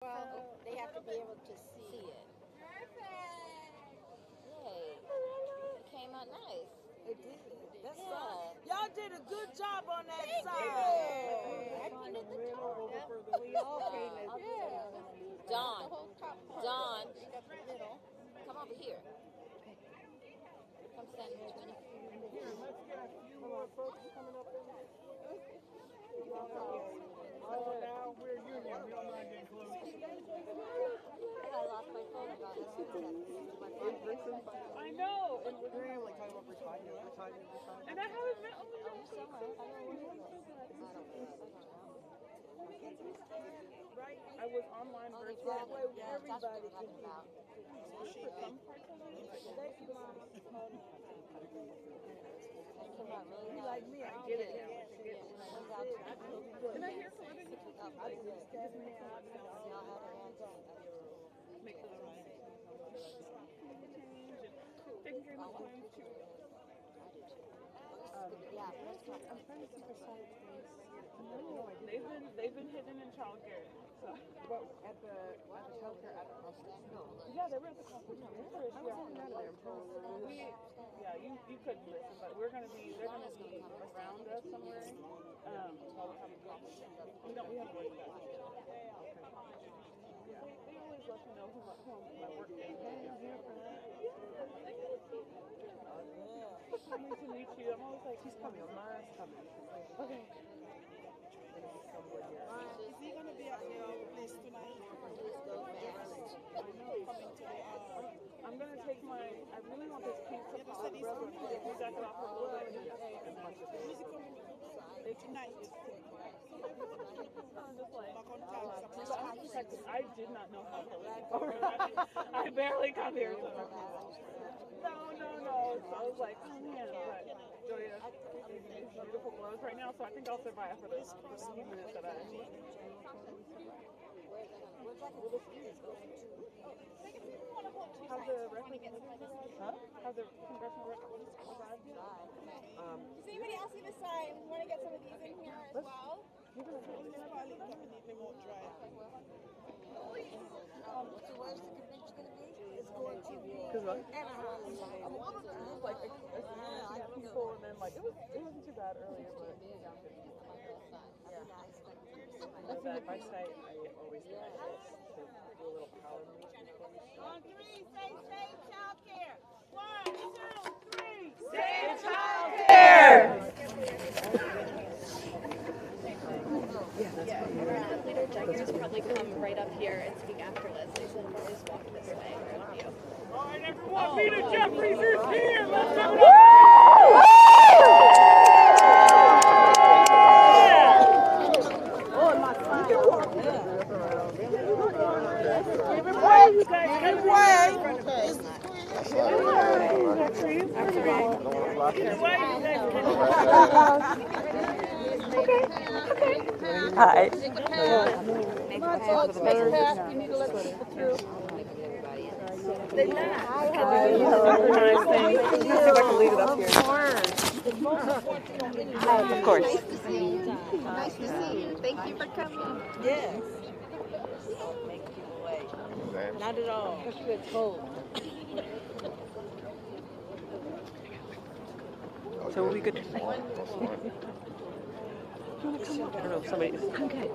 Well, they have to be able to see it. Perfect. Yay. It came out nice. It did. That's Yeah. y'all did a good job on that side. Yeah. I painted the top. We all painted. Dawn. The whole top part. Dawn. Cleaned up the middle. Come over here. Come stand in between us. Here, let's get a few more folks coming up in here. Oh, now we're union. We don't mind getting close. I lost my phone. I got it. I know. And we're doing like talking about retirement. And I haven't met all of them. I was online versus That way that's what everybody we're can talking hear. about. Thank you, Mama. It came out really You nice. like me, I get it now. Turns out to Can I hear from other people? y'all had her hands on. Make sure they're right. Taking care of my clients too. Yeah, They've been hidden in childcare. So. But at the childcare at the hospital. Yeah, they were at the hospital. I was hanging out there. You couldn't listen, but they're gonna be around us somewhere. While we're having coffee. We have work that. Yeah, they always let me know who my work is. Nice to meet you. I'm always like, he's coming. Mara's coming. Okay. Is he going to be at your place tonight? I'm going to take my, I really want this pink support. He's back it off a little bit. Who's he coming tonight? I'm just like, I did not know how to live. I barely got here. No. So I was like, oh man, but Joya, these beautiful glows right now, so I think I'll survive for the few minutes that I How's the How's the congressional record? Does anybody else need a sign? We want to get some of these in here as well. So where's the convention going to be? It's going to be Anaheim. Like people, and then like it wasn't too bad earlier, but if I say I always do a little power move. On three, say save childcare. 1, 2, 3. Save childcare! Leader Jeffries probably come right up here and speak after Leslie, so we'll just walk this way in front of you. All right, everyone, Leader Jeffries is here. Let's give it up. Hi. You need to let people through. Of course. Nice to see you. Thank you for coming. Yes. Make people wait. Not at all. It's cold. So are we good? I don't know if somebody is. Okay.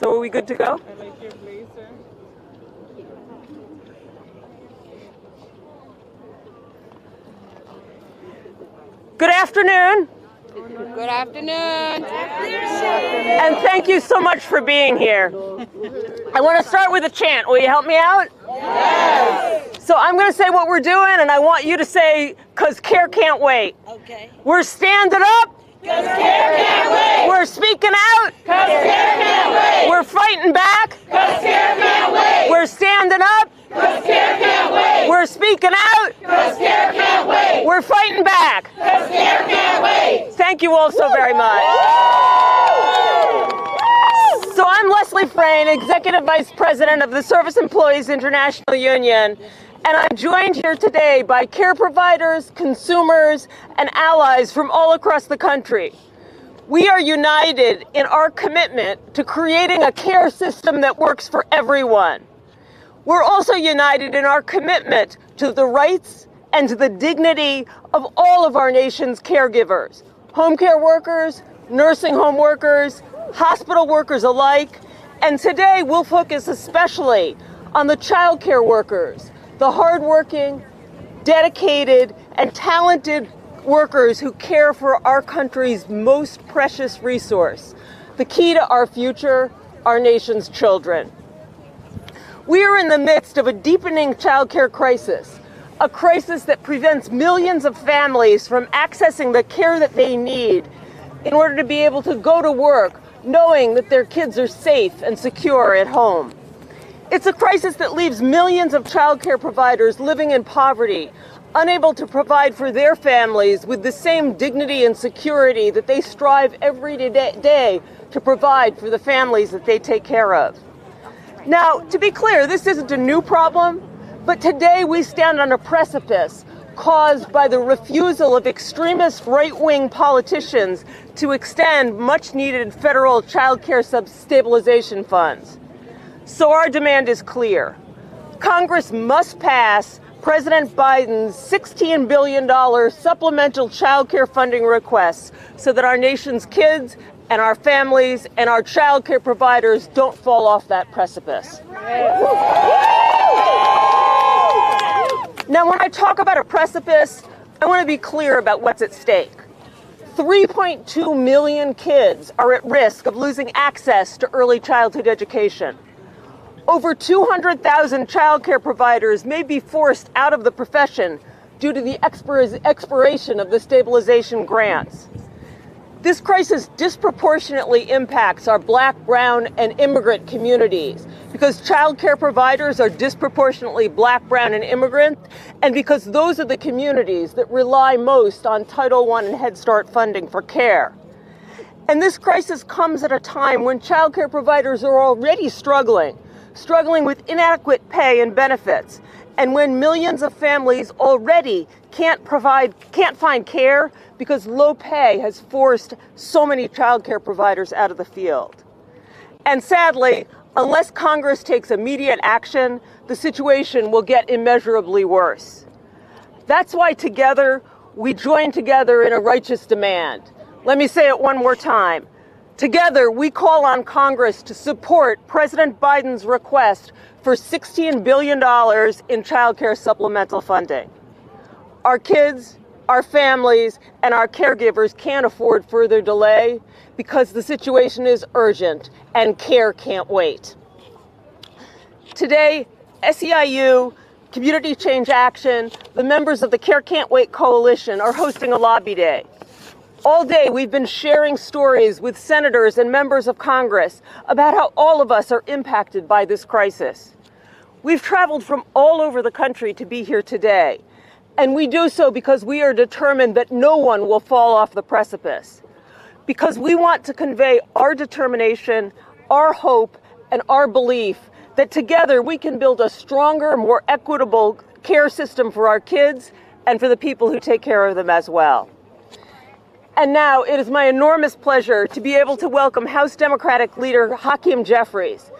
So are we good to go? I like your blazer. Good afternoon. Good afternoon. And thank you so much for being here. I want to start with a chant. Will you help me out? Yes. So I'm going to say what we're doing, and I want you to say, "'Cause care can't wait." Okay. We're standing up. 'Cause care can't wait. We're speaking out. 'Cause care can't wait. We're fighting back. 'Cause care can't wait. We're standing up. 'Cause care can't wait. We're speaking out. 'Cause care can't wait. We're fighting back. 'Cause care can't wait. Thank you all so very much. So I'm Leslie Frayne, Executive Vice President of the Service Employees International Union, And I'm joined here today by care providers, consumers, and allies from all across the country. We are united in our commitment to creating a care system that works for everyone. We're also united in our commitment to the rights and to the dignity of all of our nation's caregivers, home care workers, nursing home workers, hospital workers alike. And today we'll focus especially on the child care workers, the hardworking, dedicated, and talented workers who care for our country's most precious resource, the key to our future, our nation's children. We are in the midst of a deepening child care crisis, a crisis that prevents millions of families from accessing the care that they need in order to be able to go to work knowing that their kids are safe and secure at home. It's a crisis that leaves millions of child care providers living in poverty, unable to provide for their families with the same dignity and security that they strive every day to provide for the families that they take care of. Now, to be clear, this isn't a new problem, but today we stand on a precipice caused by the refusal of extremist right-wing politicians to extend much-needed federal child care stabilization funds. So our demand is clear. Congress must pass President Biden's $16 billion supplemental child care funding requests so that our nation's kids and our families and our child care providers don't fall off that precipice. Now, when I talk about a precipice, I want to be clear about what's at stake. 3.2 million kids are at risk of losing access to early childhood education. Over 200,000 child care providers may be forced out of the profession due to the expiration of the stabilization grants. This crisis disproportionately impacts our Black, brown, and immigrant communities because child care providers are disproportionately Black, brown, and immigrant, and because those are the communities that rely most on Title I and Head Start funding for care. And this crisis comes at a time when child care providers are already struggling with inadequate pay and benefits, and when millions of families already can't find care because low pay has forced so many child care providers out of the field. And sadly, unless Congress takes immediate action, the situation will get immeasurably worse. That's why together, we join together in a righteous demand. Let me say it one more time. Together, we call on Congress to support President Biden's request for $16 billion in child care supplemental funding. Our kids, our families, and our caregivers can't afford further delay because the situation is urgent and care can't wait. Today, SEIU, Community Change Action, the members of the Care Can't Wait Coalition are hosting a lobby day. All day, we've been sharing stories with senators and members of Congress about how all of us are impacted by this crisis. We've traveled from all over the country to be here today, and we do so because we are determined that no one will fall off the precipice, because we want to convey our determination, our hope, and our belief that together we can build a stronger, more equitable care system for our kids and for the people who take care of them as well. And now it is my enormous pleasure to be able to welcome House Democratic Leader Hakeem Jeffries.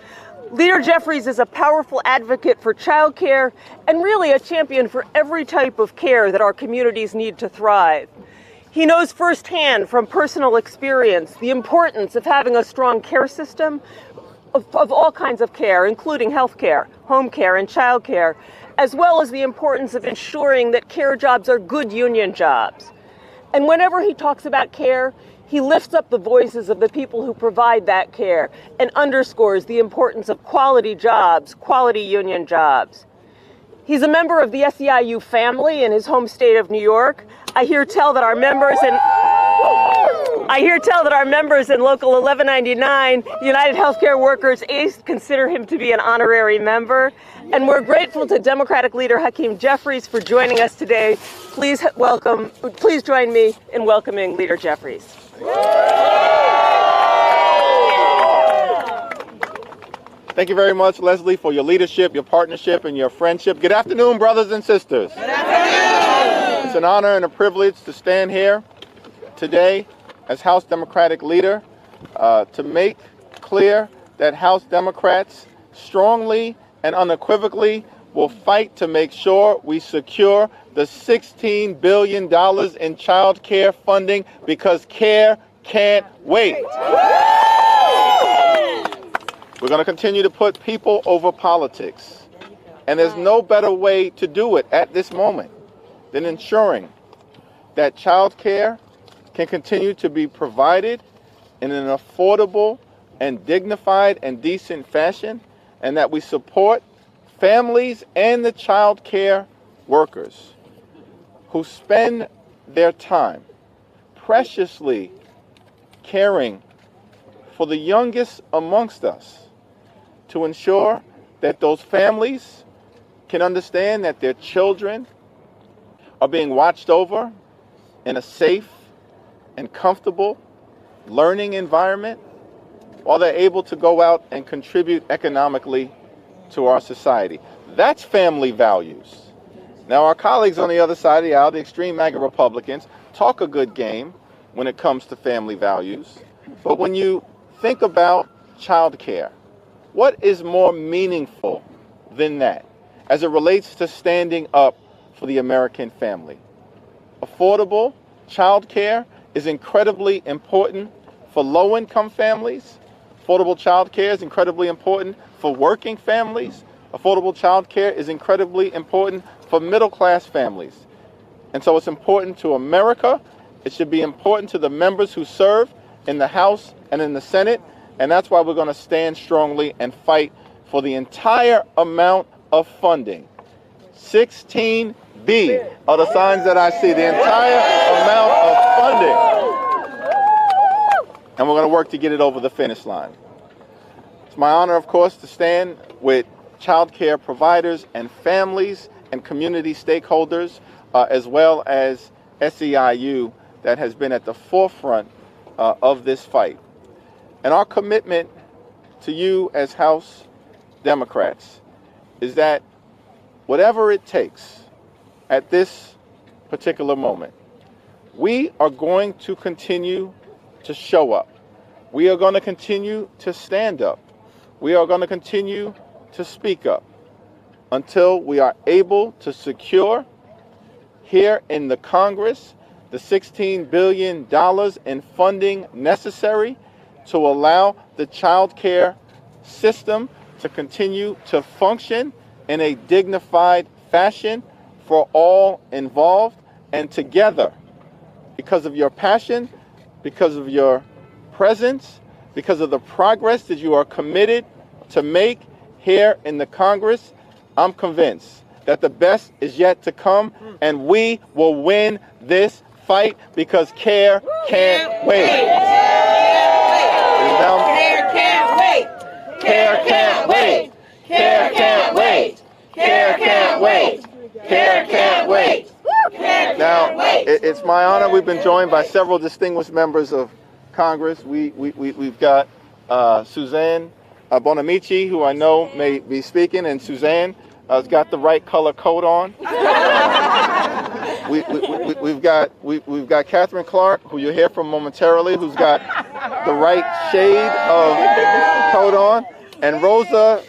Leader Jeffries is a powerful advocate for child care and really a champion for every type of care that our communities need to thrive. He knows firsthand from personal experience the importance of having a strong care system of all kinds of care, including health care, home care, and child care, as well as the importance of ensuring that care jobs are good union jobs. And whenever he talks about care, he lifts up the voices of the people who provide that care and underscores the importance of quality jobs, quality union jobs. He's a member of the SEIU family in his home state of New York. I hear tell that our members in Local 1199, United Healthcare Workers ACE, consider him to be an honorary member. And we're grateful to Democratic Leader Hakeem Jeffries for joining us today. Please join me in welcoming Leader Jeffries. Thank you very much, Leslie, for your leadership, your partnership, and your friendship. Good afternoon, brothers and sisters. Good afternoon. It's an honor and a privilege to stand here today as House Democratic leader to make clear that House Democrats strongly and unequivocally will fight to make sure we secure the $16 billion in child care funding, because care can't wait. We're going to continue to put people over politics. And there's no better way to do it at this moment than ensuring that child care can continue to be provided in an affordable and dignified and decent fashion, and that we support families and the child care workers who spend their time preciously caring for the youngest amongst us, to ensure that those families can understand that their children are being watched over in a safe and comfortable learning environment, while they're able to go out and contribute economically to our society. That's family values. Now, our colleagues on the other side of the aisle, the extreme MAGA Republicans, talk a good game when it comes to family values. But when you think about child care, what is more meaningful than that as it relates to standing up for the American family? Affordable child care is incredibly important for low-income families. Affordable child care is incredibly important for working families. Affordable child care is incredibly important for middle-class families. And so it's important to America. It should be important to the members who serve in the House and in the Senate. And that's why we're going to stand strongly and fight for the entire amount of funding. 16B are the signs that I see, the entire amount of funding. And we're going to work to get it over the finish line. It's my honor, of course, to stand with child care providers and families and community stakeholders, as well as SEIU, that has been at the forefront of this fight. And our commitment to you as House Democrats is that whatever it takes at this particular moment, we are going to continue to show up. We are going to continue to stand up. We are going to continue to speak up until we are able to secure here in the Congress the $16 billion in funding necessary to allow the child care system to continue to function in a dignified fashion for all involved. And together, because of your passion, because of your presence, because of the progress that you are committed to make here in the Congress, I'm convinced that the best is yet to come, and we will win this fight, because care can't wait. Care can't wait. Care can't wait. Care can't wait. Care can't wait. Care can't wait. Now, it's my honor. We've been joined by several distinguished members of Congress. We've got Suzanne Bonamici, who I know may be speaking, and Suzanne has got the right color coat on. We've got Catherine Clark, who you'll hear from momentarily, who's got the right shade of coat on, and Rosa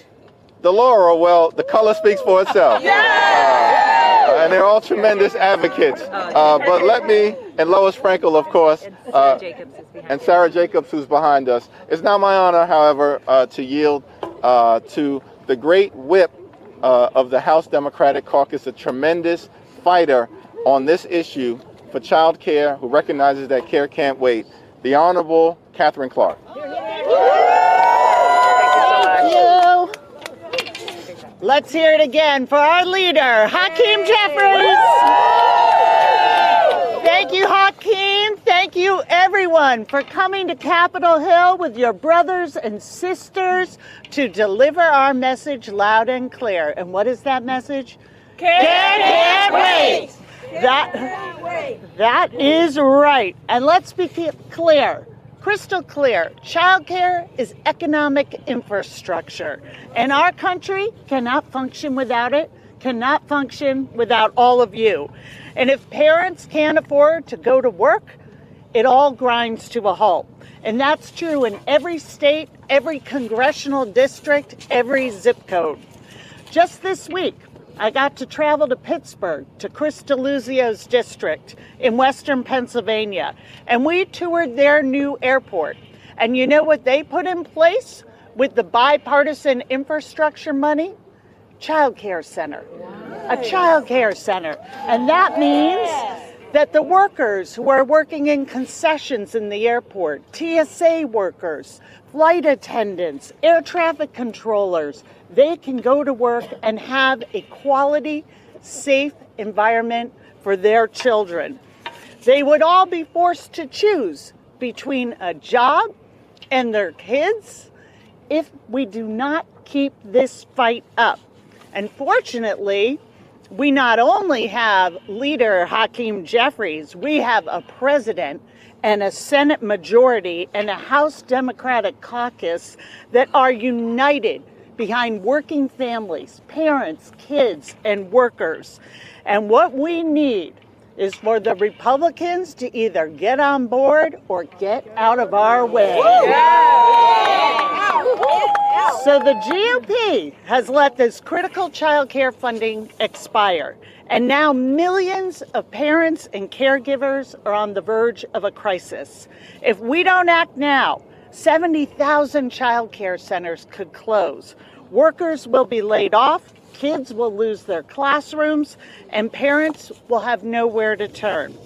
DeLauro. Well, the color speaks for itself. And they're all tremendous advocates. But let me, and Lois Frankel, of course, and Sarah Jacobs, who's behind us. It's now my honor, however, to yield to the great whip of the House Democratic Caucus, a tremendous fighter on this issue for child care, who recognizes that care can't wait, the Honorable Catherine Clark. Thank you. Let's hear it again for our leader, Hakeem Jeffries. Thank you, Hakeem. Thank you, everyone, for coming to Capitol Hill with your brothers and sisters to deliver our message loud and clear. And what is that message? Care can't wait. That is right. And let's be clear. Crystal clear, childcare is economic infrastructure, and our country cannot function without it, cannot function without all of you. And if parents can't afford to go to work, it all grinds to a halt. And that's true in every state, every congressional district, every zip code. Just this week, I got to travel to Pittsburgh, to Chris DeLuzio's district in Western Pennsylvania, and we toured their new airport. And you know what they put in place with the bipartisan infrastructure money? Child care center. A child care center. And that means that the workers who are working in concessions in the airport, TSA workers, flight attendants, air traffic controllers, they can go to work and have a quality, safe environment for their children. They would all be forced to choose between a job and their kids if we do not keep this fight up. And fortunately, we not only have Leader Hakeem Jeffries, we have a president and a Senate majority and a House Democratic caucus that are united behind working families, parents, kids, and workers. And what we need is for the Republicans to either get on board or get out of our way. So the GOP has let this critical child care funding expire. And now millions of parents and caregivers are on the verge of a crisis. If we don't act now, 70,000 child care centers could close. Workers will be laid off, kids will lose their classrooms, and parents will have nowhere to turn.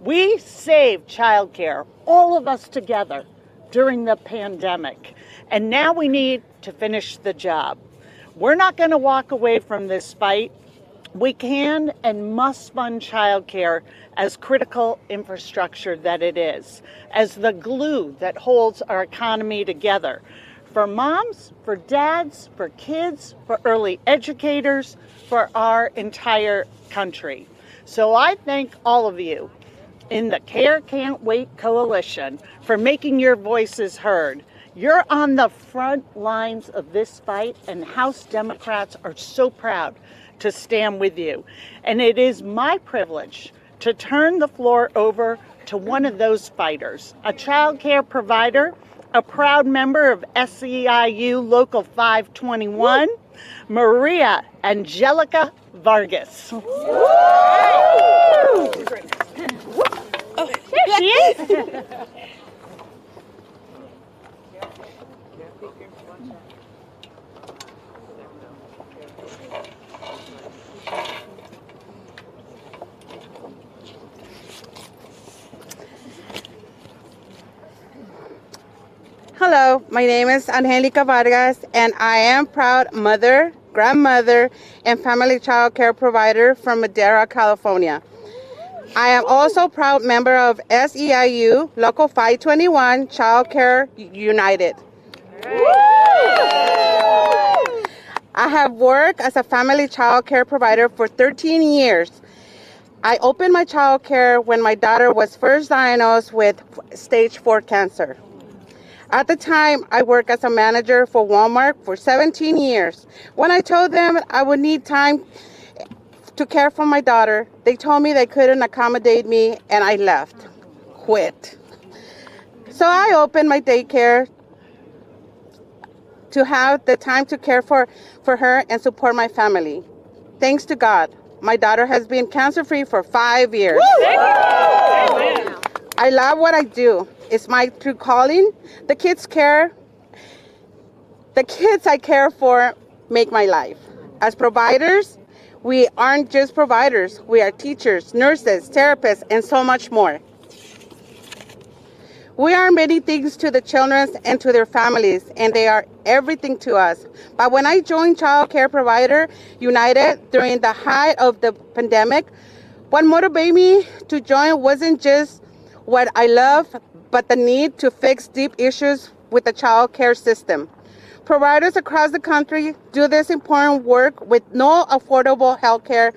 We saved child care, all of us together, during the pandemic. And now we need to finish the job. We're not going to walk away from this fight. We can and must fund childcare as critical infrastructure that it is, as the glue that holds our economy together. For moms, for dads, for kids, for early educators, for our entire country. So I thank all of you in the Care Can't Wait Coalition for making your voices heard. You're on the front lines of this fight, and House Democrats are so proud to stand with you. And it is my privilege to turn the floor over to one of those fighters, a child care provider, a proud member of SEIU Local 521, Maria Angelica Vargas. Woo! Oh, there she is. Hello, my name is Angelica Vargas, and I am proud mother, grandmother, and family child care provider from Madera, California. I am also proud member of SEIU Local 521 Child Care United. I have worked as a family child care provider for 13 years. I opened my child care when my daughter was first diagnosed with stage 4 cancer. At the time, I worked as a manager for Walmart for 17 years. When I told them I would need time to care for my daughter, they told me they couldn't accommodate me, and I left, quit. So I opened my daycare to have the time to care for her and support my family. Thanks to God, my daughter has been cancer-free for 5 years. I love what I do. It's my true calling. The kids I care for make my life. As providers, we aren't just providers. We are teachers, nurses, therapists, and so much more. We are many things to the children and to their families, and they are everything to us. But when I joined Child Care Provider United during the height of the pandemic, what motivated me to join wasn't just what I love, but the need to fix deep issues with the child care system. Providers across the country do this important work with no affordable health care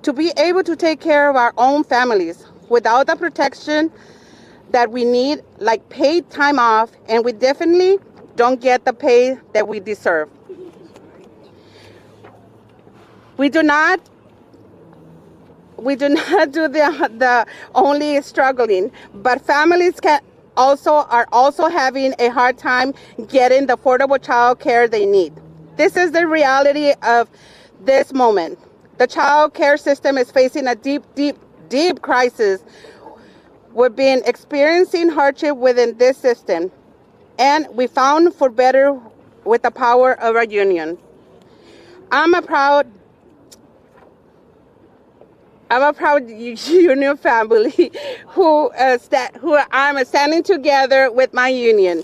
to be able to take care of our own families without the protection that we need, like paid time off, and we definitely don't get the pay that we deserve. We do not do the only struggling, but families are also having a hard time getting the affordable child care they need. This is the reality of this moment. The child care system is facing a deep crisis. We've been experiencing hardship within this system, and we found for better with the power of our union. I'm a proud union family who I'm standing together with my union.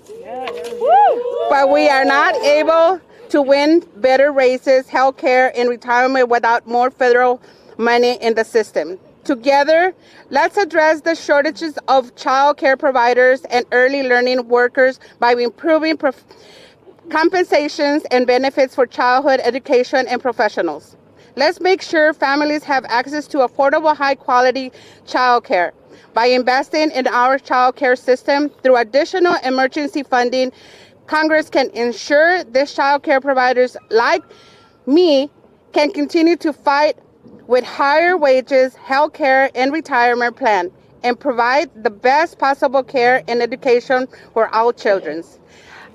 But we are not able to win better raises, health care, and retirement without more federal money in the system. Together, let's address the shortages of child care providers and early learning workers by improving compensations and benefits for childhood education and professionals. Let's make sure families have access to affordable, high-quality child care. By investing in our child care system through additional emergency funding, Congress can ensure these child care providers like me can continue to fight with higher wages, health care, and retirement plan, and provide the best possible care and education for our children.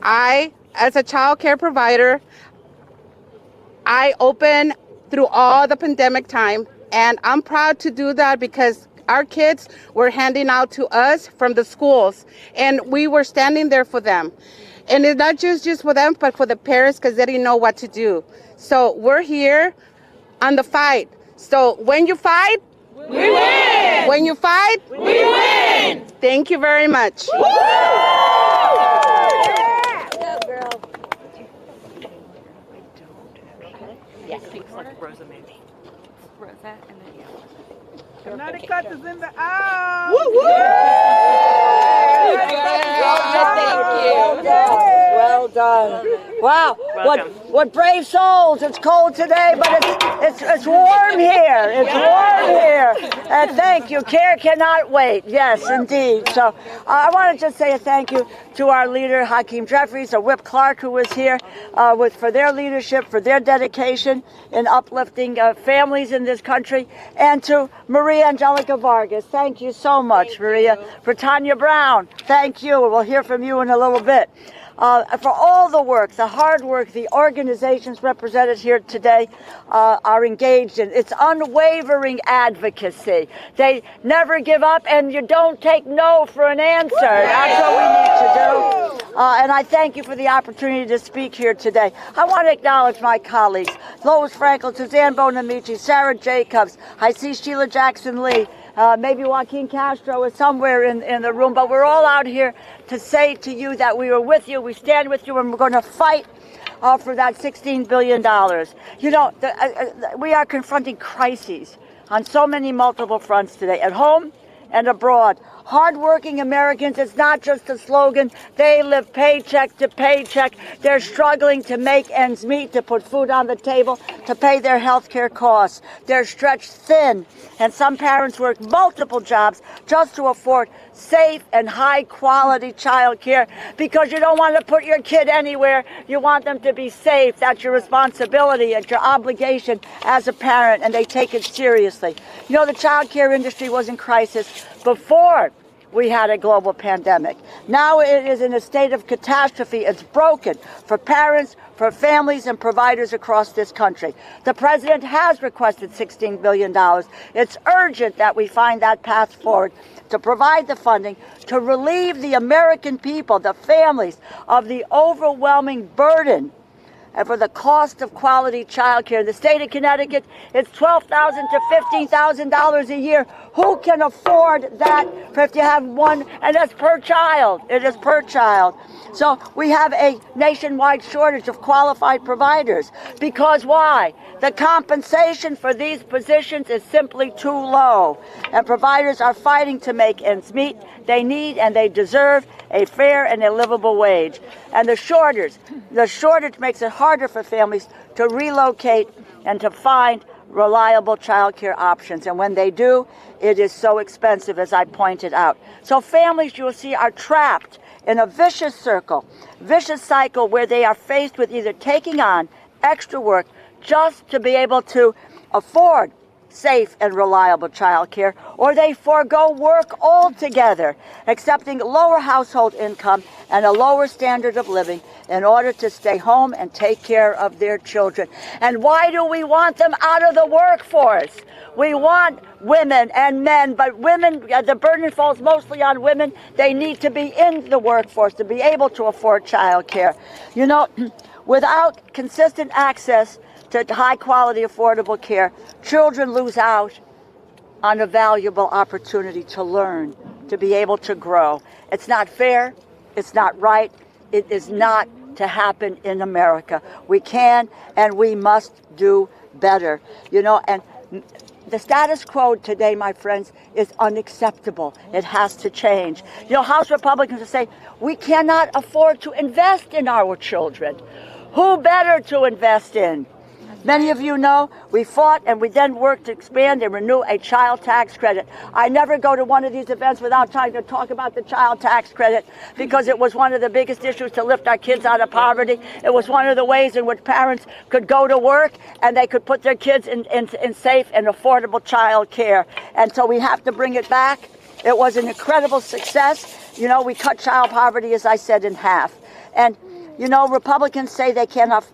As a child care provider, I open through all the pandemic time, and I'm proud to do that because our kids were handing out to us from the schools, and we were standing there for them. And it's not just for them, but for the parents, because they didn't know what to do. So we're here on the fight. So when you fight, we win. When you fight, we win. Thank you very much. Woo! Yeah, girl. Yes, thanks, like Rosa maybe. Rosa and then Connecticut is in the house. Woo woo! Well done. Wow. What brave souls. It's cold today, but it's warm here. It's warm here. And thank you. Care cannot wait. Yes, indeed. So I want to just say a thank you to our leader, Hakeem Jeffries, or Whip Clark, who was here for their leadership, for their dedication in uplifting families in this country, and to Maria Angelica Vargas. Thank you so much, Maria. For Tanya Brown, thank you. We'll hear from you in a little bit. For all the work, the hard work, the organizations represented here today are engaged in. It's unwavering advocacy. They never give up, and you don't take no for an answer. That's what we need to do. And I thank you for the opportunity to speak here today. I want to acknowledge my colleagues, Lois Frankel, Suzanne Bonamici, Sarah Jacobs. I see Sheila Jackson-Lee. Maybe Joaquin Castro is somewhere in the room, but we're all out here to say to you that we are with you, we stand with you, and we're going to fight for that $16 billion. You know, we are confronting crises on so many multiple fronts today, at home and abroad. Hardworking Americans, it's not just a slogan. They live paycheck to paycheck. They're struggling to make ends meet, to put food on the table, to pay their health care costs. They're stretched thin, and some parents work multiple jobs just to afford safe and high-quality child care, because you don't want to put your kid anywhere. You want them to be safe. That's your responsibility and your obligation as a parent, and they take it seriously. You know, the child care industry was in crisis before we had a global pandemic. Now it is in a state of catastrophe. It's broken for parents, for families, and providers across this country. The president has requested $16 billion. It's urgent that we find that path forward to provide the funding to relieve the American people, the families, of the overwhelming burden and for the cost of quality child care. In the state of Connecticut, it's $12,000 to $15,000 a year. Who can afford that if you have one? And that's per child. It is per child. So we have a nationwide shortage of qualified providers. Because why? The compensation for these positions is simply too low. And providers are fighting to make ends meet. They need and they deserve a fair and a livable wage. And the shortage makes it harder for families to relocate and to find reliable childcare options. And when they do, it is so expensive, as I pointed out. So families, you'll see, are trapped in a vicious cycle where they are faced with either taking on extra work just to be able to afford safe and reliable childcare, or they forego work altogether, accepting lower household income and a lower standard of living in order to stay home and take care of their children. And why do we want them out of the workforce? We want women and men, but women, the burden falls mostly on women. They need to be in the workforce to be able to afford childcare. You know, without consistent access to high quality, affordable care, children lose out on a valuable opportunity to learn, to be able to grow. It's not fair, it's not right, it is not to happen in America. We can and we must do better. You know, and the status quo today, my friends, is unacceptable. It has to change. You know, House Republicans are saying we cannot afford to invest in our children. Who better to invest in? Many of you know we fought and we then worked to expand and renew a child tax credit. I never go to one of these events without trying to talk about the child tax credit because it was one of the biggest issues to lift our kids out of poverty. It was one of the ways in which parents could go to work and they could put their kids in safe and affordable child care. And so we have to bring it back. It was an incredible success. You know, we cut child poverty, as I said, in half. And you know, Republicans say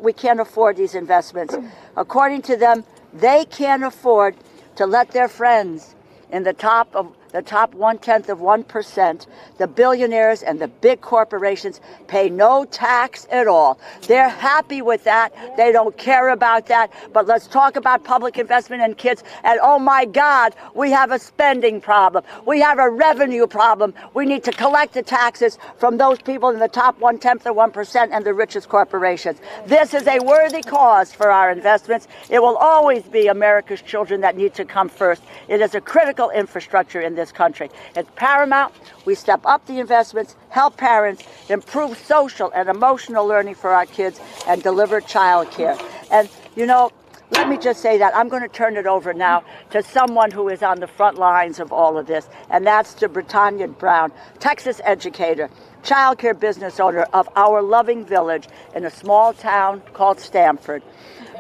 we can't afford these investments. According to them, they can't afford to let their friends in the top 1/10%, the billionaires and the big corporations, pay no tax at all. They're happy with that. They don't care about that. But let's talk about public investment in kids. And oh my God, we have a spending problem. We have a revenue problem. We need to collect the taxes from those people in the top 1/10% and the richest corporations. This is a worthy cause for our investments. It will always be America's children that need to come first. It is a critical infrastructure in this country. It's paramount. We step up the investments, help parents, improve social and emotional learning for our kids, and deliver child care. And, you know, let me just say that I'm going to turn it over now to someone who is on the front lines of all of this, and that's to Brittanya Brown, Texas educator, child care business owner of Our Loving Village in a small town called Stamford.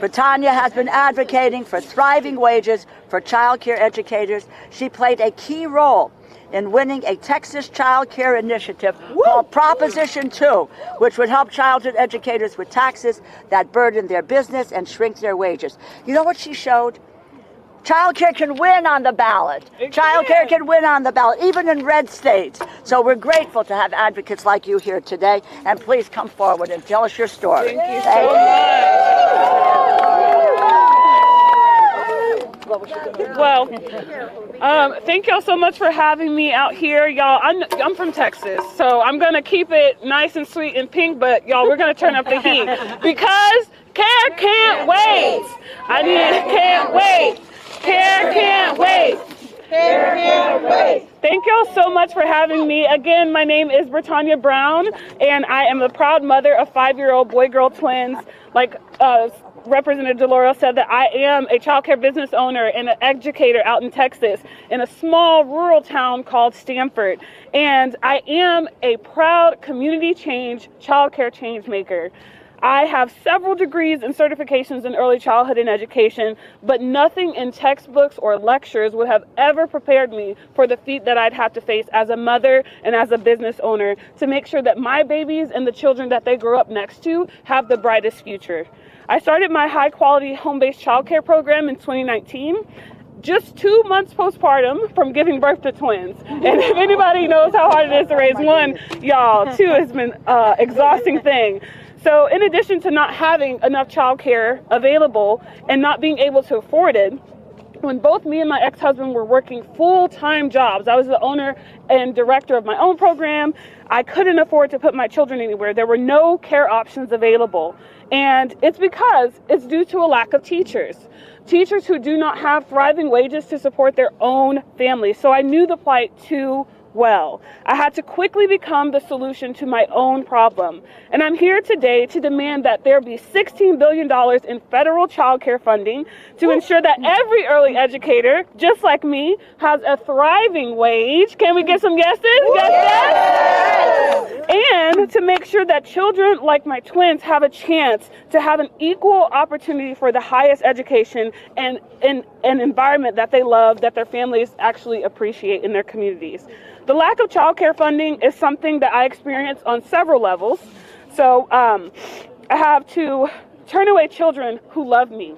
Brittanya has been advocating for thriving wages for child care educators. She played a key role in winning a Texas child care initiative called Proposition 2, which would help childhood educators with taxes that burden their business and shrink their wages. You know what she showed? Child care can win on the ballot. Child care can win on the ballot, even in red states. So we're grateful to have advocates like you here today. And please come forward and tell us your story. Thank you so much. Well, thank y'all so much for having me out here. Y'all, I'm from Texas, so I'm going to keep it nice and sweet and pink, but y'all, we're going to turn up the heat because care can't wait. Can't wait. Care can't wait. Care can't wait. Thank y'all so much for having me. Again, my name is Brittanya Brown, and I am the proud mother of 5-year-old boy-girl twins. Like Representative DeLauro said, that I am a child care business owner and an educator out in Texas in a small rural town called Stamford. And I am a proud community change, child care change maker. I have several degrees and certifications in early childhood and education, but nothing in textbooks or lectures would have ever prepared me for the feat that I'd have to face as a mother and as a business owner to make sure that my babies and the children that they grow up next to have the brightest future. I started my high-quality home-based childcare program in 2019. Just 2 months postpartum from giving birth to twins. And if anybody knows how hard it is to raise one, y'all, 2 has been an exhausting thing. So in addition to not having enough childcare available and not being able to afford it, when both me and my ex-husband were working full-time jobs, I was the owner and director of my own program. I couldn't afford to put my children anywhere. There were no care options available. And it's because it's due to a lack of teachers. Teachers who do not have thriving wages to support their own families. So I knew the plight too well. I had to quickly become the solution to my own problem. And I'm here today to demand that there be $16 billion in federal child care funding to ensure that every early educator, just like me, has a thriving wage. Can we get some yeses? Yes. And to make sure that children like my twins have a chance to have an equal opportunity for the highest education and an environment that they love, that their families actually appreciate in their communities. The lack of child care funding is something that I experience on several levels. So I have to turn away children who love me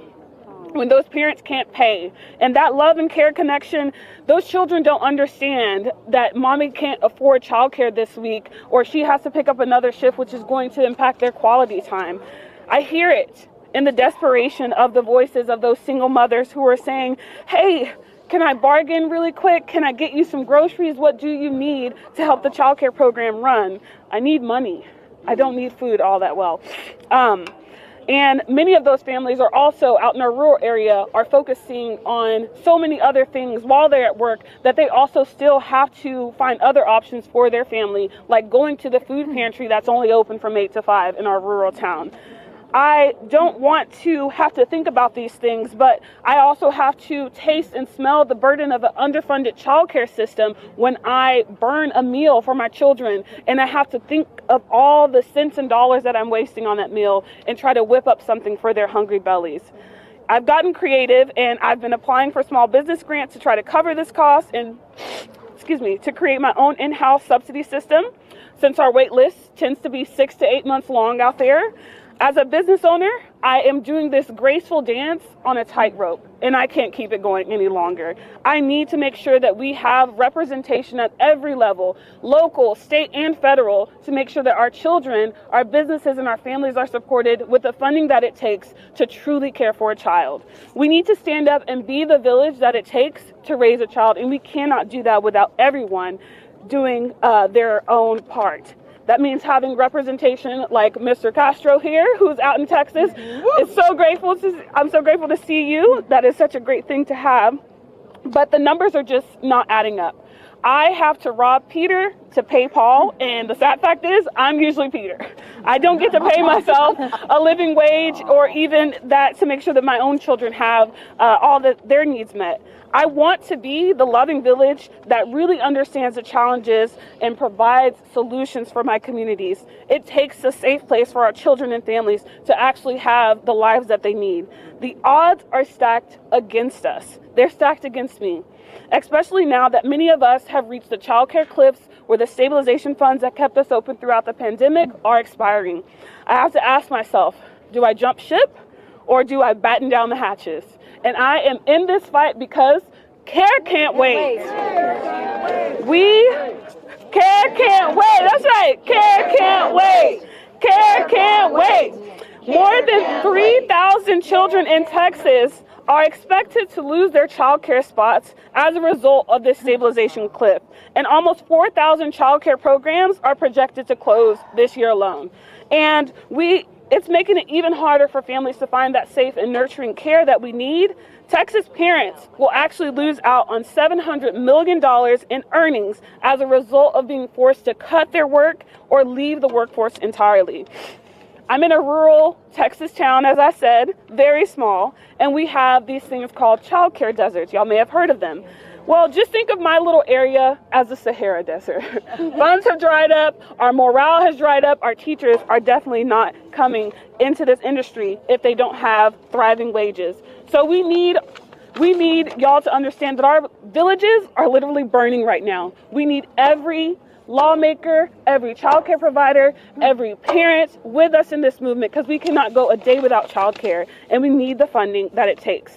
when those parents can't pay. And that love and care connection, those children don't understand that mommy can't afford childcare this week, or she has to pick up another shift, which is going to impact their quality time. I hear it in the desperation of the voices of those single mothers who are saying, hey, can I bargain really quick? Can I get you some groceries? What do you need to help the child care program run? I need money. I don't need food all that well. And many of those families are also out in our rural area, are focusing on so many other things while they're at work that they also still have to find other options for their family, like going to the food pantry that's only open from 8 to 5 in our rural town. I don't want to have to think about these things, but I also have to taste and smell the burden of an underfunded childcare system when I burn a meal for my children, and I have to think of all the cents and dollars that I'm wasting on that meal and try to whip up something for their hungry bellies. I've gotten creative, and I've been applying for small business grants to try to cover this cost and, to create my own in-house subsidy system, since our wait list tends to be 6 to 8 months long out there. As a business owner, I am doing this graceful dance on a tightrope, and I can't keep it going any longer. I need to make sure that we have representation at every level, local, state, and federal, to make sure that our children, our businesses, and our families are supported with the funding that it takes to truly care for a child. We need to stand up and be the village that it takes to raise a child, and we cannot do that without everyone doing their own part. That means having representation like Mr. Castro here, who's out in Texas. I'm so grateful to see you. That is such a great thing to have. But the numbers are just not adding up. I have to rob Peter to pay Paul, and the sad fact is I'm usually Peter. I don't get to pay myself a living wage or even that to make sure that my own children have all their needs met. I want to be the loving village that really understands the challenges and provides solutions for my communities. It takes a safe place for our children and families to actually have the lives that they need. The odds are stacked against us. They're stacked against me, especially now that many of us have reached the child care cliffs where the stabilization funds that kept us open throughout the pandemic are expiring. I have to ask myself, do I jump ship or do I batten down the hatches? And I am in this fight because care can't wait. Care can't wait. That's right. Care can't wait. Care can't wait. More than 3,000 children in Texas are expected to lose their child care spots as a result of this stabilization cliff. And almost 4,000 child care programs are projected to close this year alone. And it's making it even harder for families to find that safe and nurturing care that we need. Texas parents will actually lose out on $700 million in earnings as a result of being forced to cut their work or leave the workforce entirely. I'm in a rural Texas town, as I said, very small, and we have these things called child care deserts. Y'all may have heard of them. Well, just think of my little area as a Sahara desert. Funds have dried up, our morale has dried up, our teachers are definitely not coming into this industry if they don't have thriving wages. So we need y'all to understand that our villages are literally burning right now. We need every lawmaker, every child care provider, every parent with us in this movement, because we cannot go a day without child care, and we need the funding that it takes.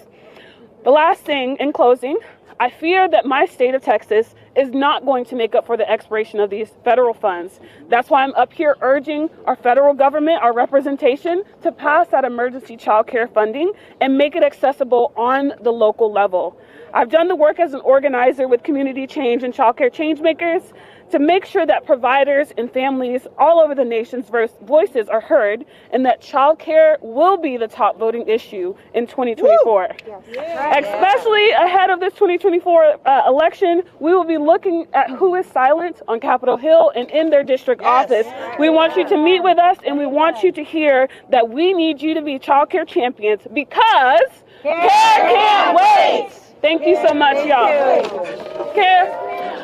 The last thing in closing, I fear that my state of Texas is not going to make up for the expiration of these federal funds. That's why I'm up here urging our federal government, our representation, to pass that emergency child care funding and make it accessible on the local level. I've done the work as an organizer with community change and child care change makers to make sure that providers and families all over the nation's voices are heard, and that childcare will be the top voting issue in 2024. Especially ahead of this 2024 election, we will be looking at who is silent on Capitol Hill and in their district office. We want you to meet with us, and we want you to hear that we need you to be childcare champions, because care can't wait. Thank you so much, y'all. Care.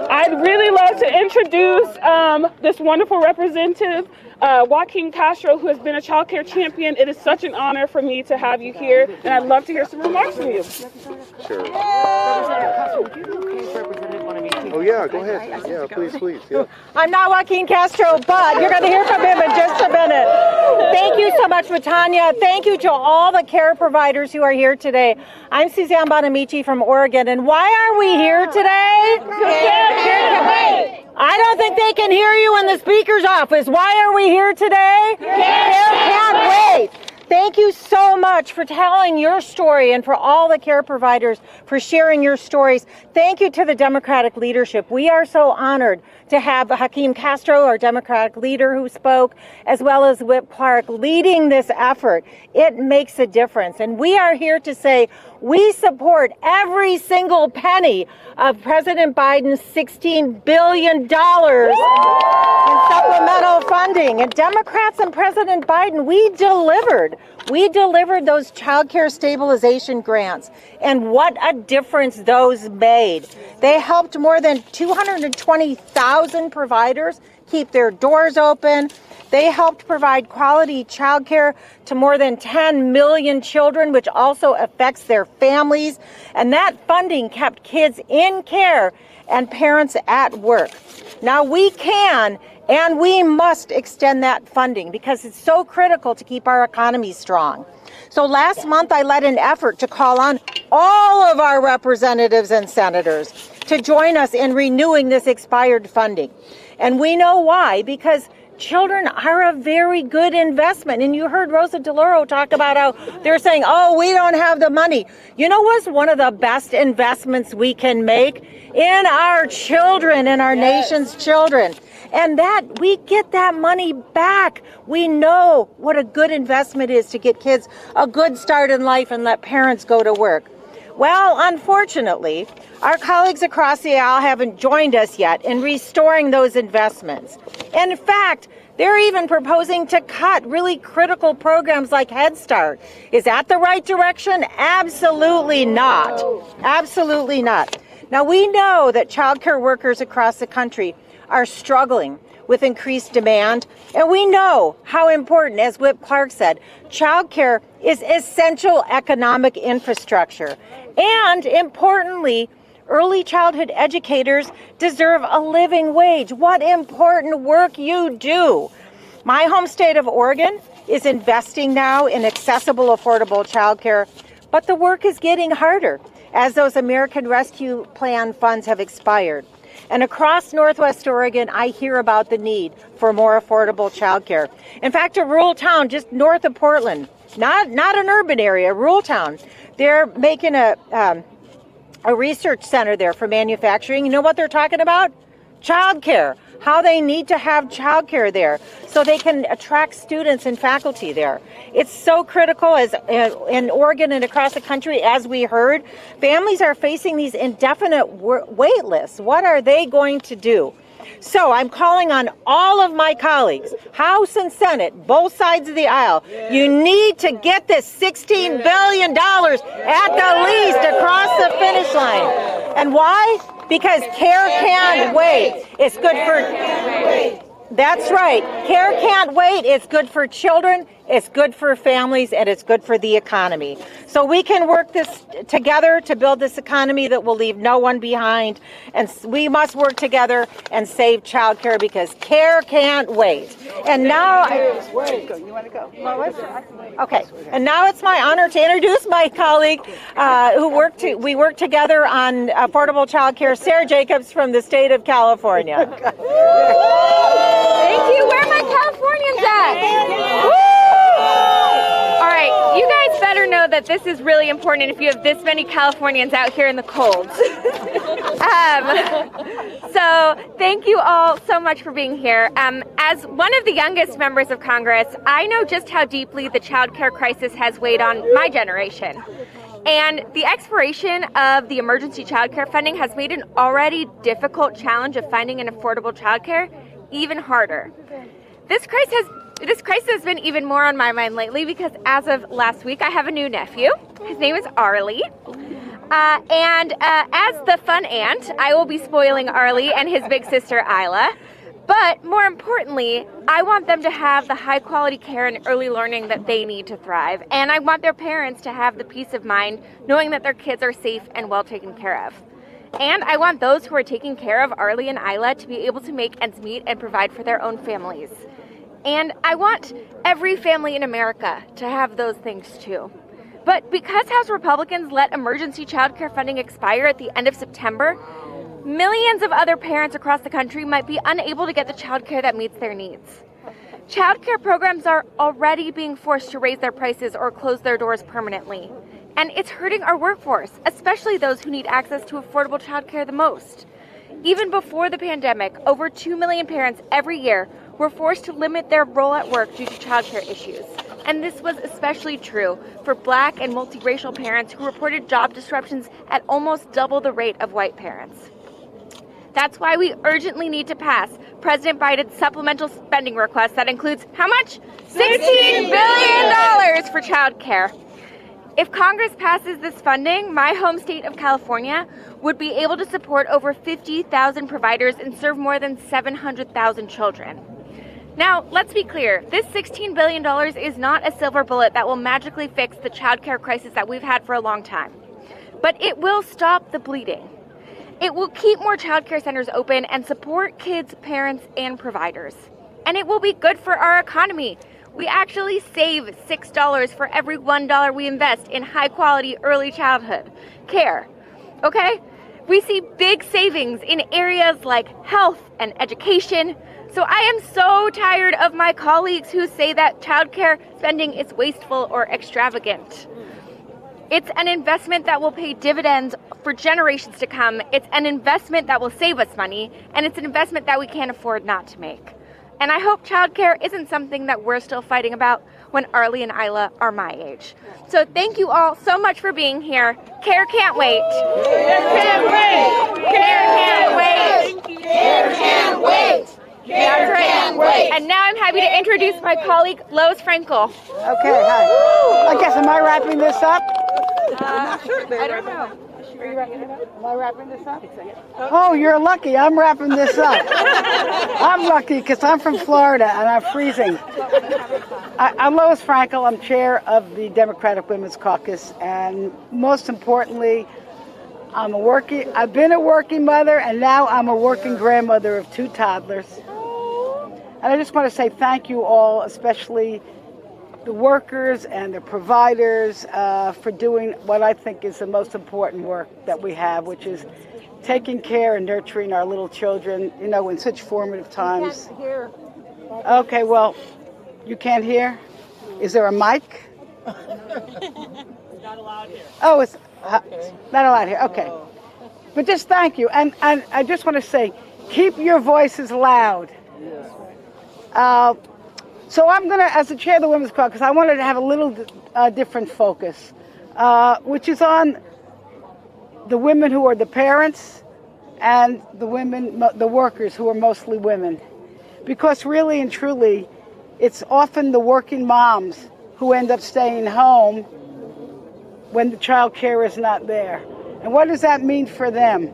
I'd really love to introduce this wonderful representative, Joaquin Castro, who has been a child care champion. It is such an honor for me to have you here, and I'd love to hear some remarks from you. Sure. Oh yeah, go ahead. Yeah, please. Yeah. I'm not Joaquin Castro, but you're going to hear from him in just a minute. Thank you so much, Tanya. Thank you to all the care providers who are here today. I'm Suzanne Bonamici from Oregon, and why are we here today? I don't think they can hear you in the speaker's office. Why are we here today? Care can't wait. Thank you so much for telling your story, and for all the care providers for sharing your stories. Thank you to the Democratic leadership. We are so honored to have Joaquin Castro, our Democratic leader who spoke, as well as Whip Clark leading this effort. It makes a difference. And we are here to say we support every single penny of President Biden's $16 billion in supplemental funding. And Democrats and President Biden, we delivered. We delivered those child care stabilization grants, and what a difference those made. They helped more than 220,000 providers keep their doors open. They helped provide quality child care to more than 10 million children, which also affects their families. And that funding kept kids in care and parents at work. Now we can and we must extend that funding, because it's so critical to keep our economy strong. So last month I led an effort to call on all of our representatives and senators to join us in renewing this expired funding. And we know why, because children are a very good investment. And you heard Rosa DeLauro talk about how they're saying, oh, we don't have the money. You know what's one of the best investments we can make? In our children, in our nation's children. And that we get that money back. We know what a good investment is to get kids a good start in life and let parents go to work. Well, unfortunately, our colleagues across the aisle haven't joined us yet in restoring those investments. And in fact, they're even proposing to cut really critical programs like Head Start. Is that the right direction? Absolutely not. Absolutely not. Now, we know that childcare workers across the country are struggling with increased demand, and we know how important, as Whip Clark said, childcare is essential economic infrastructure. And importantly, early childhood educators deserve a living wage. What important work you do. My home state of Oregon is investing now in accessible, affordable childcare, but the work is getting harder as those American Rescue Plan funds have expired. And across Northwest Oregon, I hear about the need for more affordable childcare. In fact, a rural town just north of Portland, not an urban area, a rural town, they're making a research center there for manufacturing. You know what they're talking about? Childcare. How they need to have childcare there so they can attract students and faculty there. It's so critical, as in Oregon and across the country, as we heard. Families are facing these indefinite wait lists. What are they going to do? So I'm calling on all of my colleagues, House and Senate, both sides of the aisle. You need to get this $16 billion at the least across the finish line. And why? Because care can't wait. It's good for... That's right. Care can't wait. It's good for children, it's good for families, and it's good for the economy. So we can work this together to build this economy that will leave no one behind. And we must work together and save childcare, because care can't wait. And now... You want to go? Okay. And now it's my honor to introduce my colleague we work together on affordable childcare, Sarah Jacobs from the state of California. Thank you. Where are my Californians at? Woo! All right, you guys better know that this is really important if you have this many Californians out here in the cold. So thank you all so much for being here. As one of the youngest members of Congress, I know just how deeply the child care crisis has weighed on my generation. And the expiration of the emergency child care funding has made an already difficult challenge of finding an affordable child care even harder. This crisis has been even more on my mind lately because as of last week, I have a new nephew. His name is Arlie. As the fun aunt, I will be spoiling Arlie and his big sister, Isla. But more importantly, I want them to have the high quality care and early learning that they need to thrive. And I want their parents to have the peace of mind knowing that their kids are safe and well taken care of. And I want those who are taking care of Arlie and Isla to be able to make ends meet and provide for their own families. And I want every family in America to have those things too. But because House Republicans let emergency child care funding expire at the end of September, millions of other parents across the country might be unable to get the child care that meets their needs. Child care programs are already being forced to raise their prices or close their doors permanently. And it's hurting our workforce, especially those who need access to affordable child care the most. Even before the pandemic, over 2 million parents every year were forced to limit their role at work due to child care issues. And this was especially true for Black and multiracial parents who reported job disruptions at almost double the rate of white parents. That's why we urgently need to pass President Biden's supplemental spending request that includes how much? $16 billion for child care. If Congress passes this funding, my home state of California would be able to support over 50,000 providers and serve more than 700,000 children. Now, let's be clear, this $16 billion is not a silver bullet that will magically fix the child care crisis that we've had for a long time. But it will stop the bleeding. It will keep more child care centers open and support kids, parents, and providers. And it will be good for our economy. We actually save $6 for every $1 we invest in high-quality early childhood care, okay? We see big savings in areas like health and education. So I am so tired of my colleagues who say that childcare spending is wasteful or extravagant. It's an investment that will pay dividends for generations to come. It's an investment that will save us money, and it's an investment that we can't afford not to make. And I hope childcare isn't something that we're still fighting about when Arlie and Isla are my age. So thank you all so much for being here. CARE can't wait. CARE can't wait. CARE can't wait. CARE can't wait. That's right. And now I'm happy to introduce my colleague, Lois Frankel. Okay, hi. I guess, am I wrapping this up? I don't know. Am I wrapping this up? Oh, you're lucky. I'm wrapping this up. I'm lucky because I'm from Florida and I'm freezing. I'm Lois Frankel. I'm chair of the Democratic Women's Caucus. And most importantly, I've been a working mother and now I'm a working grandmother of 2 toddlers. And I just want to say thank you all, especially the workers and the providers for doing what I think is the most important work that we have, which is taking care and nurturing our little children, you know, in such formative times. Can't hear. Okay, well, you can't hear? Is there a mic? It's not allowed here. Oh, it's not allowed here. Okay. But just thank you. And I just want to say, keep your voices loud. So I'm going to, as the chair of the Women's Caucus, I wanted to have a little different focus, which is on the women who are the parents and the women, the workers who are mostly women. Because really and truly, it's often the working moms who end up staying home when the child care is not there. And what does that mean for them?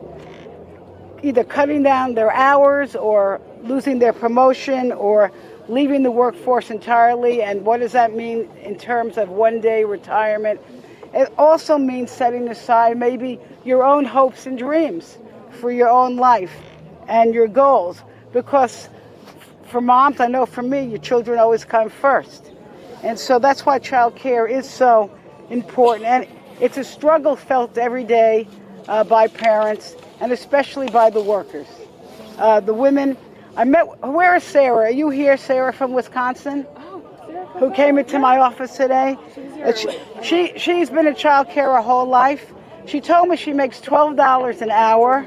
Either cutting down their hours or losing their promotion or leaving the workforce entirely. And what does that mean in terms of one-day retirement? It also means setting aside maybe your own hopes and dreams for your own life and your goals. Because for moms, I know for me, your children always come first. And so that's why child care is so important. And it's a struggle felt every day by parents and especially by the workers. The women, where is Sarah? Are you here, Sarah, from Wisconsin? Oh, Sarah who came into my office today. She's been in child care her whole life. She told me she makes $12 an hour.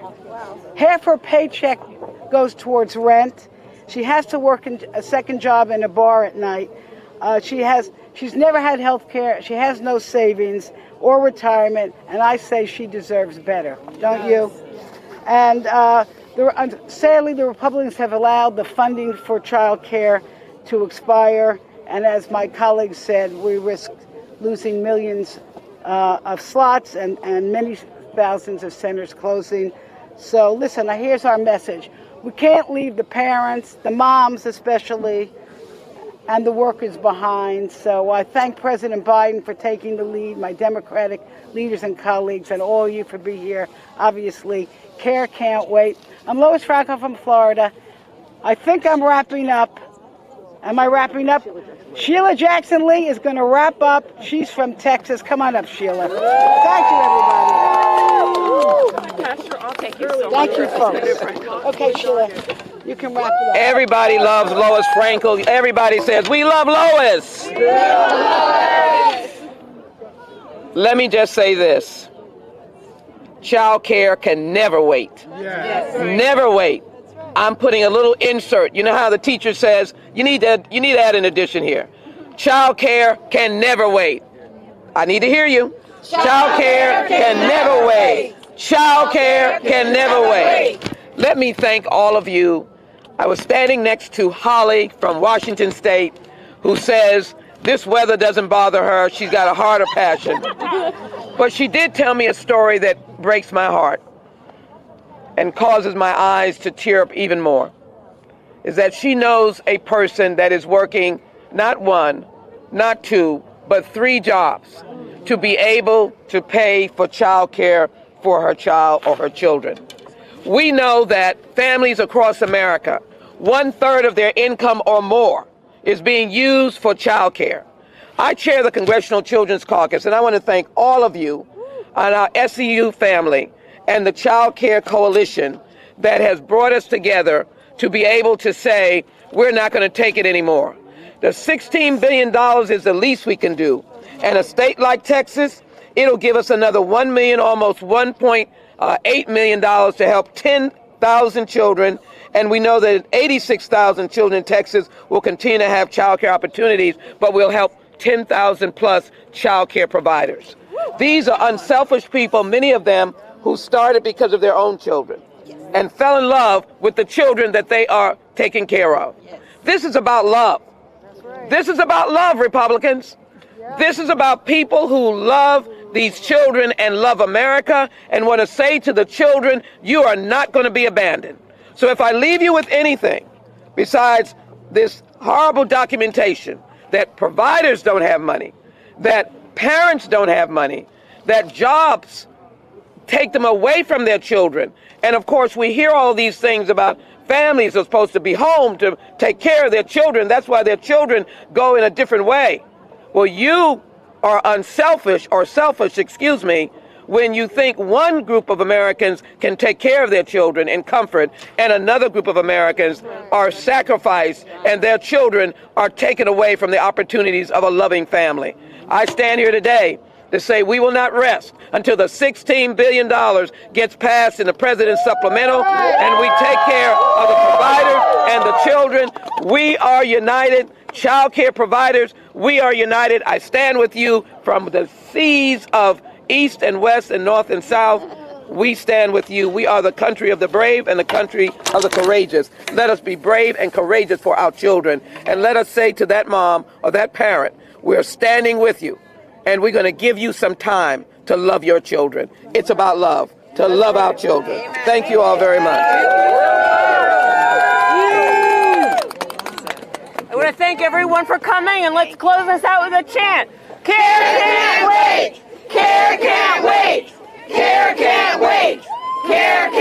Half her paycheck goes towards rent. She has to work in a second job in a bar at night. She's never had health care. She has no savings or retirement, and I say she deserves better, don't you? And sadly, the Republicans have allowed the funding for child care to expire, and as my colleague said, we risk losing millions of slots and many thousands of centers closing. So listen, here's our message. We can't leave the parents, the moms especially, and the workers behind. So I thank President Biden for taking the lead, my Democratic leaders and colleagues, and all of you for being here. Obviously, care can't wait. I'm Lois Franco from Florida. I think I'm wrapping up. Am I wrapping up? Sheila Jackson Lee is going to wrap up. She's from Texas. Come on up, Sheila. Thank you, everybody. Pastor, I'll take you so much. Thank you, folks. Okay, Sheila, you can wrap it up. Everybody loves Lois Frankel. Everybody says, we love Lois. Let me just say this. Child care can never wait. Never wait. I'm putting a little insert. You know how the teacher says, you need to add an addition here. Child care can never wait. I need to hear you. Child care can never wait. Child care can never wait. Let me thank all of you. I was standing next to Holly from Washington State, who says this weather doesn't bother her. She's got a heart of passion. But she did tell me a story that breaks my heart and causes my eyes to tear up even more, is that she knows a person that is working not one, not two, but 3 jobs to be able to pay for child care for her child or her children. We know that families across America, 1/3 of their income or more is being used for child care. I chair the Congressional Children's Caucus, and I want to thank all of you on our SEIU family and the Child Care Coalition that has brought us together to be able to say, we're not going to take it anymore. The $16 billion is the least we can do. And a state like Texas, it'll give us another $1 million, almost $1.8 million to help 10,000 children. And we know that 86,000 children in Texas will continue to have child care opportunities, but we'll help 10,000 plus child care providers. These are unselfish people, many of them who started because of their own children and fell in love with the children that they are taking care of. This is about love. This is about love, Republicans. This is about people who love these children and love America and want to say to the children, you are not going to be abandoned. So if I leave you with anything besides this horrible documentation that providers don't have money, that parents don't have money, that jobs take them away from their children. And of course, we hear all these things about families are supposed to be home to take care of their children. That's why their children go in a different way. Well, you are unselfish, or selfish, excuse me, when you think one group of Americans can take care of their children in comfort and another group of Americans are sacrificed and their children are taken away from the opportunities of a loving family. I stand here today to say we will not rest until the $16 billion gets passed in the President's supplemental and we take care of the providers and the children. We are united. Child care providers, we are united. I stand with you from the seas of East and West and North and South. We stand with you. We are the country of the brave and the country of the courageous. Let us be brave and courageous for our children. And let us say to that mom or that parent, we're standing with you. And we're going to give you some time to love your children. It's about love, to love our children. Thank you all very much. I want to thank everyone for coming, and let's close this out with a chant. Care can't wait! Care can't wait! Care can't wait! Care can't